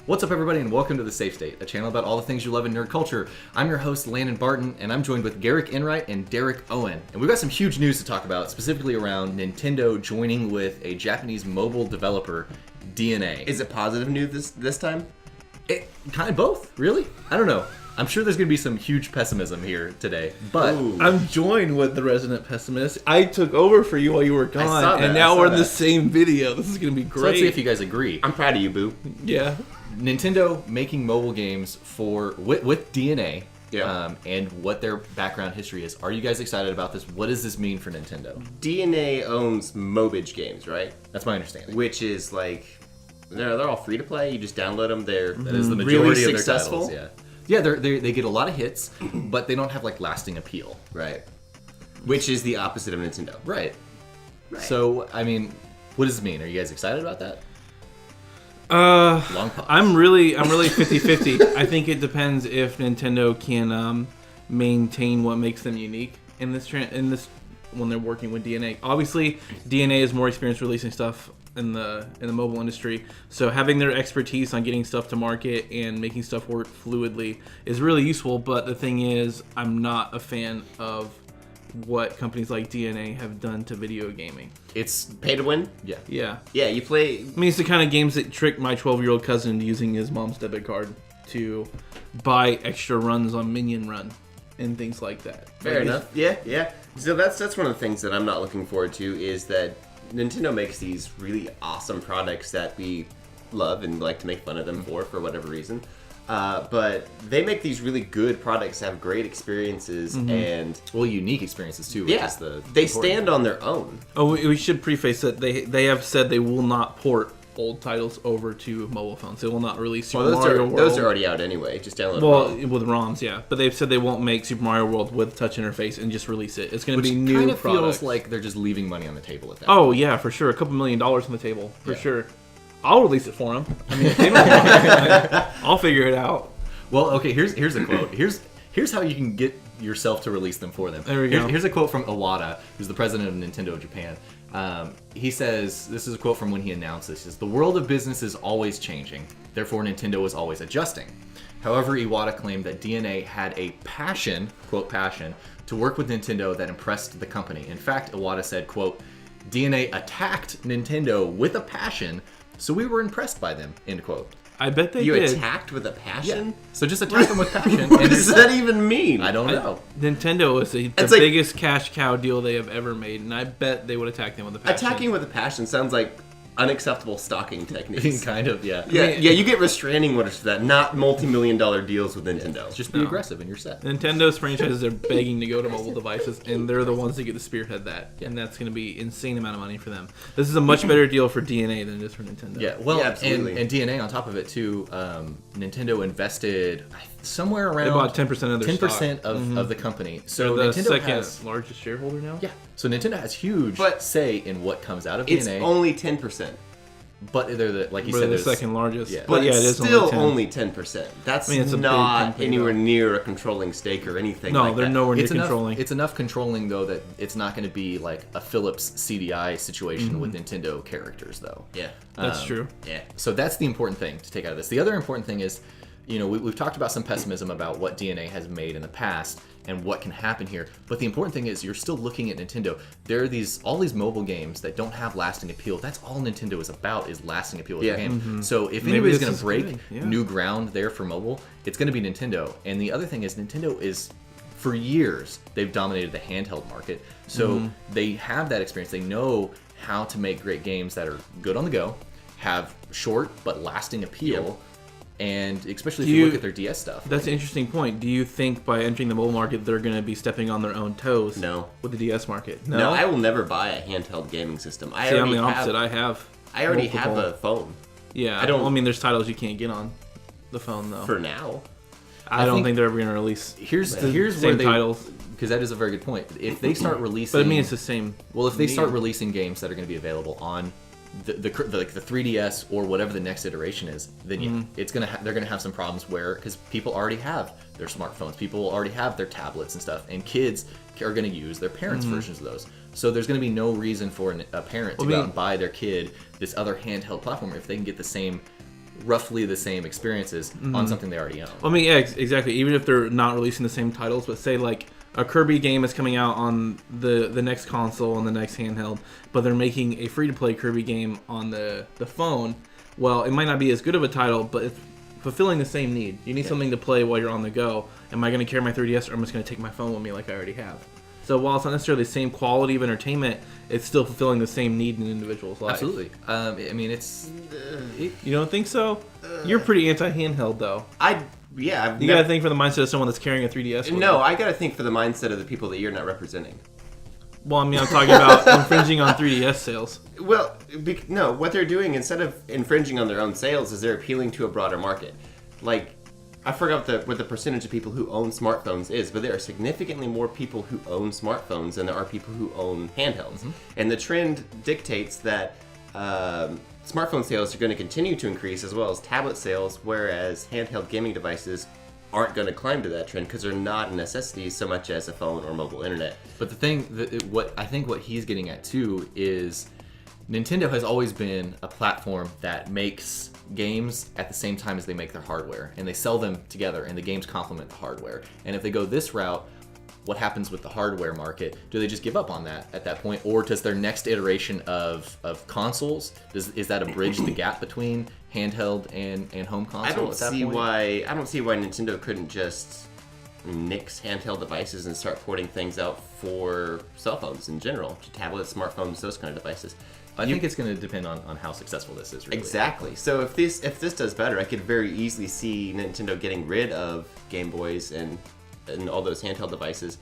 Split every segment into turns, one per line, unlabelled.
What's up, everybody, and welcome to the SaveState, a channel about all the things you love in nerd culture. I'm your host, Landon Barton, and I'm joined with Garrick Enright and Derek Owen. And we've got some huge news to talk about, specifically around Nintendo joining with a Japanese mobile developer, DeNA.
Is it positive news this time?
It kind of both, really. I don't know. I'm sure there's going to be some huge pessimism here today, but
I'm joined with the resident pessimist. I took over for you while you were gone, and now we're in the same video. This is going to be great.
So let's see if you guys agree.
I'm proud of you, Boo.
Yeah.
Nintendo making mobile games with DeNA,
Yeah.
and what their background history is. Are you guys excited about this? What does this mean for Nintendo?
DeNA owns Mobage Games, right?
That's my understanding.
Which is like, they're all free to play. You just download them.
That is the majority
really
of their
successful.
titles. Yeah, they get a lot of hits, but they don't have like lasting appeal.
Right. Which is the opposite of Nintendo.
Right. So, I mean, what does it mean? Are you guys excited about that? Long pause.
I'm really 50-50. I think it depends if Nintendo can maintain what makes them unique in this when they're working with DeNA. Obviously, DeNA is more experienced releasing stuff in the mobile industry, so having their expertise on getting stuff to market and making stuff work fluidly is really useful. But the thing is, I'm not a fan of what companies like DeNA have done to video gaming.
It's pay to win.
Yeah.
You play.
I mean, it's the kind of games that trick my 12-year-old cousin into using his mom's debit card to buy extra runs on Minion Run and things like that.
Fair enough. Yeah. So that's one of the things that I'm not looking forward to, is that Nintendo makes these really awesome products that we love and like to make fun of them for whatever reason. But they make these really good products, have great experiences, and
unique experiences too. Which is
they stand on their own.
Oh, we should preface that they have said they will not port old titles over to mobile phones. They will not release Super Mario World.
Those are already out anyway. Just download
them. With ROMs, yeah. But they've said they won't make Super Mario World with touch interface and just release it. It's going to be new
kind of
products.
Feels like they're just leaving money on the table at that
point.
Oh
yeah, for sure. $2 million on the table, for sure. I'll release it for them. I mean, if they don't want it, I'll figure it out.
Well, okay, here's a quote. Here's how you can get yourself to release them for them.
There we go.
Here's a quote from Iwata, who's the president of Nintendo Japan. He says, this is a quote from when he announced this, "The world of business is always changing, therefore Nintendo is always adjusting." However, Iwata claimed that DeNA had a passion, quote, passion, to work with Nintendo that impressed the company. In fact, Iwata said, quote, "DeNA attacked Nintendo with a passion, so we were impressed by them," end quote.
I bet they did.
You attacked with a passion?
Yeah. So just attack them with passion.
What does that even mean?
I don't know.
Nintendo is the biggest cash cow deal they have ever made, and I bet they would attack them with a passion.
Attacking with a passion sounds like unacceptable stalking techniques.
Kind of, yeah.
Yeah, you get restraining orders for that, not multi-million-dollar deals with Nintendo.
Just be aggressive and you're set.
Nintendo's franchises are begging to go to mobile devices, and they're the ones that get to spearhead that, and that's going to be insane amount of money for them. This is a much better deal for DeNA than it is for Nintendo.
Yeah, well,
absolutely.
And DeNA on top of it too, Nintendo invested somewhere around
about 10% of their
10% of the company. So
they're the
Nintendo
second largest shareholder now.
Yeah. So Nintendo has huge say in what comes out of DeNA.
It's only 10%.
But they're like you
said,
said,
the second largest.
Yeah.
But
yeah,
it's
it is
still only 10%. That's not anywhere near a controlling stake or anything like that.
No, they're nowhere near controlling.
It's enough controlling, though, that it's not going to be like a Philips CDI situation with Nintendo characters, though.
Yeah.
That's true.
Yeah.
So that's the important thing to take out of this. The other important thing is, we've talked about some pessimism about what DeNA has made in the past and what can happen here. But the important thing is you're still looking at Nintendo. There are all these mobile games that don't have lasting appeal. That's all Nintendo is about, is lasting appeal with their game. So if anybody's going to break new ground there for mobile, it's going to be Nintendo. And the other thing is Nintendo is, for years, they've dominated the handheld market. So they have that experience. They know how to make great games that are good on the go, have short but lasting appeal. And especially if you look at their DS stuff.
That's an interesting point. Do you think by entering the mobile market, they're going to be stepping on their own toes?
No.
With the DS market?
No, I will never buy a handheld gaming system.
I'm the opposite.
I already have a phone.
Yeah. I mean, there's titles you can't get on the phone, though.
For now.
I don't think they're ever going to release
here's
same titles.
Because that is a very good point. If they start releasing...
But I mean, it's the same.
Well, if they start releasing games that are going to be available on the 3DS or whatever the next iteration is, then they're gonna have some problems because people already have their smartphones, people already have their tablets and stuff, and kids are gonna use their parents' versions of those. So there's gonna be no reason for a parent to go out and buy their kid this other handheld platform if they can get the same roughly the same experiences on something they already own.
I mean, yeah, exactly. Even if they're not releasing the same titles, but say like a Kirby game is coming out on the next console and the next handheld, but they're making a free-to-play Kirby game on the phone. Well, it might not be as good of a title, but it's fulfilling the same need. You need something to play while you're on the go. Am I going to carry my 3DS, or am I just going to take my phone with me like I already have? So while it's not necessarily the same quality of entertainment, it's still fulfilling the same need in an individual's life.
Absolutely. I mean, it's...
You don't think so? You're pretty anti-handheld, though. You gotta think for the mindset of someone that's carrying a 3DS.
No, I gotta think for the mindset of the people that you're not representing.
Well, I mean, I'm talking about infringing on 3DS sales.
Well, no, what they're doing instead of infringing on their own sales is they're appealing to a broader market. Like, I forgot what the percentage of people who own smartphones is, but there are significantly more people who own smartphones than there are people who own handhelds. And the trend dictates that smartphone sales are going to continue to increase as well as tablet sales, whereas handheld gaming devices aren't going to climb to that trend because they're not a necessity so much as a phone or mobile internet.
But the thing, what he's getting at too is Nintendo has always been a platform that makes games at the same time as they make their hardware, and they sell them together, and the games complement the hardware. And if they go this route, what happens with the hardware market? Do they just give up on that at that point, or does their next iteration of consoles, is that a bridge the gap between handheld and home console?
I don't see why Nintendo couldn't just nix handheld devices and start porting things out for cell phones in general, to tablets, smartphones, those kind of devices.
I think it's going to depend on how successful this is. Really.
Exactly. So if this does better, I could very easily see Nintendo getting rid of Game Boys and all those handheld devices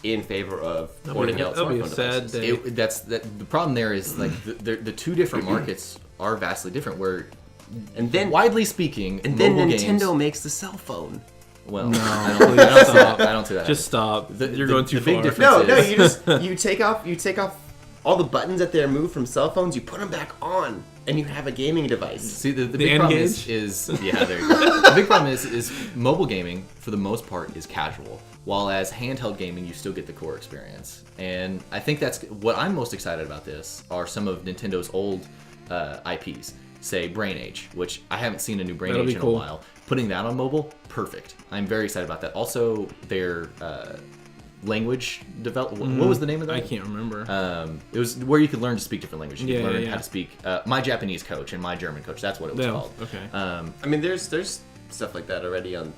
in favor of porting out smartphone devices.
The problem there is like the two different markets are vastly different. Where
and then
widely speaking,
and then Nintendo
games,
makes the cell phone.
Well,
no,
I don't see that.
Just stop. You're going too
big
far.
difference
No, you take off all the buttons that they're moved from cell phones, you put them back on, and you have a gaming device.
See, the big problem is yeah, there you go. The big problem is mobile gaming, for the most part, is casual, while as handheld gaming, you still get the core experience. And I think that's what I'm most excited about this, are some of Nintendo's old IPs. Say Brain Age, which I haven't seen a new Brain Age in a while. Putting that on mobile, perfect. I'm very excited about that. Also, their... language development. What was the name of that?
I can't remember.
It was where you could learn to speak different languages. You could learn
yeah.
how to speak My Japanese Coach and My German Coach. That's what it was called.
Okay.
I mean, there's stuff like that already on.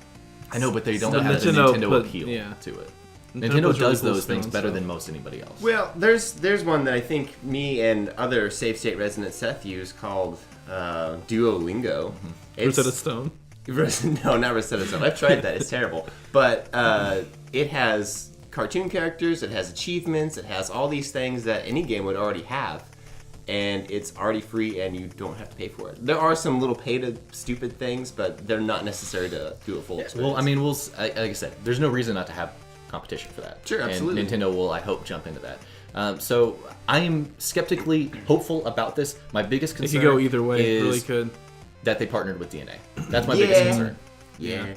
I know, but they don't have the Nintendo appeal to it. Nintendo does those things better than most anybody else.
Well, there's one that I think me and other SaveState resident Seth use called Duolingo.
Rosetta Stone.
No, not Rosetta Stone. I've tried that. It's terrible. But it has cartoon characters, it has achievements, it has all these things that any game would already have, and it's already free and you don't have to pay for it. There are some little stupid things, but they're not necessary to do a full experience.
Well, I mean, like I said, there's no reason not to have competition for that.
Sure, absolutely.
And Nintendo will, I hope, jump into that. So I am skeptically hopeful about this. My biggest concern
it could go either way.
is
it really could.
that they partnered with DeNA. That's my biggest concern.
Yeah.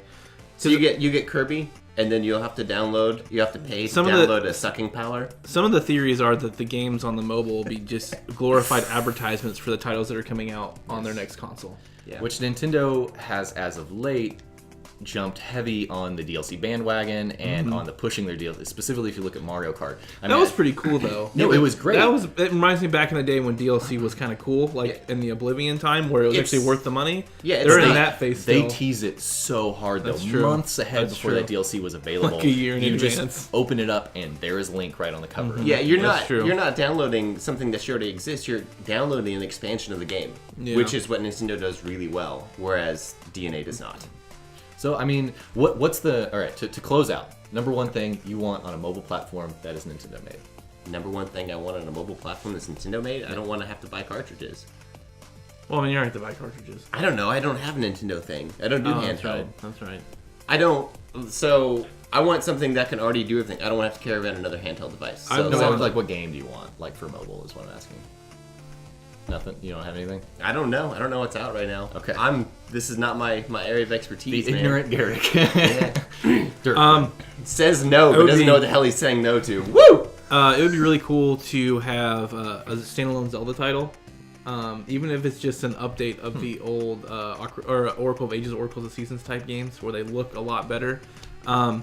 So you get Kirby, and then you'll have to download. You have to pay to download a sucking power.
Some of the theories are that the games on the mobile will be just glorified advertisements for the titles that are coming out on their next console.
Yeah.
Which Nintendo has, as of late, jumped heavy on the DLC bandwagon and on the pushing their deals. Specifically, if you look at Mario Kart,
that was pretty cool, though.
No, it was great.
It reminds me back in the day when DLC was kind of cool, like in the Oblivion time, where it was actually worth the money.
Yeah,
they're in that phase. Still.
They tease it so hard, though.
That's true.
Months ahead before that DLC was available.
Like a year in advance.
Just open it up, and there is Link right on the cover.
Yeah, you're not downloading something that already exists. You're downloading an expansion of the game, which is what Nintendo does really well, whereas DeNA does not.
So, I mean, what's the... All right, to close out, number one thing you want on a mobile platform that is Nintendo made?
Number one thing I want on a mobile platform that's Nintendo made? I don't want to have to buy cartridges.
Well, I mean, you don't have to buy cartridges.
I don't know. I don't have a Nintendo thing. I don't do handheld.
That's right.
I don't... So, I want something that can already do everything. I don't want to have to carry around another handheld device. So,
like, what game do you want, like, for mobile is what I'm asking. Nothing? You don't have anything?
I don't know. I don't know what's out right now.
Okay.
This is not my area of expertise.
The ignorant Garrick.
Says no, but doesn't know what the hell he's saying no to. Woo!
It would be really cool to have a standalone Zelda title even if it's just an update of the old Oracle of Ages, Oracle of Seasons type games where they look a lot better. I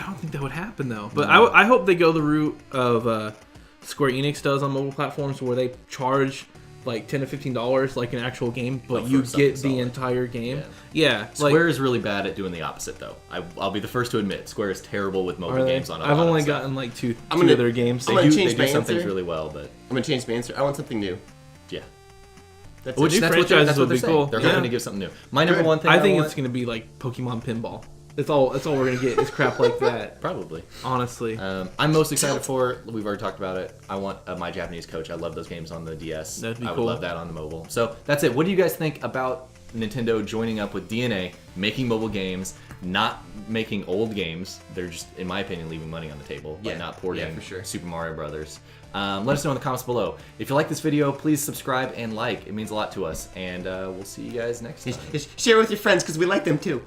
don't think that would happen though. But I hope they go the route of Square Enix does on mobile platforms, where they charge like $10 to $15 like an actual game, but you get the entire game. Yeah,
Square is really bad at doing the opposite, though. I'll be the first to admit Square is terrible with mobile games on.
I've only gotten like two of their games.
They do some things really well, but
I'm gonna change my answer. I want something new.
Yeah.
That's what they're saying.
They're hoping to give something new. My number one thing
I think it's gonna be like Pokemon Pinball. That's all we're gonna get is crap like that.
Probably.
Honestly.
I'm most excited for, we've already talked about it, I want My Japanese Coach. I love those games on the DS.
That'd be
I would
cool.
love that on the mobile. So that's it. What do you guys think about Nintendo joining up with DeNA, making mobile games, not making old games? They're just, in my opinion, leaving money on the table by not porting
for sure.
Super Mario Brothers. Let us know in the comments below. If you like this video, please subscribe and like. It means a lot to us. And we'll see you guys next time.
Share with your friends because we like them too.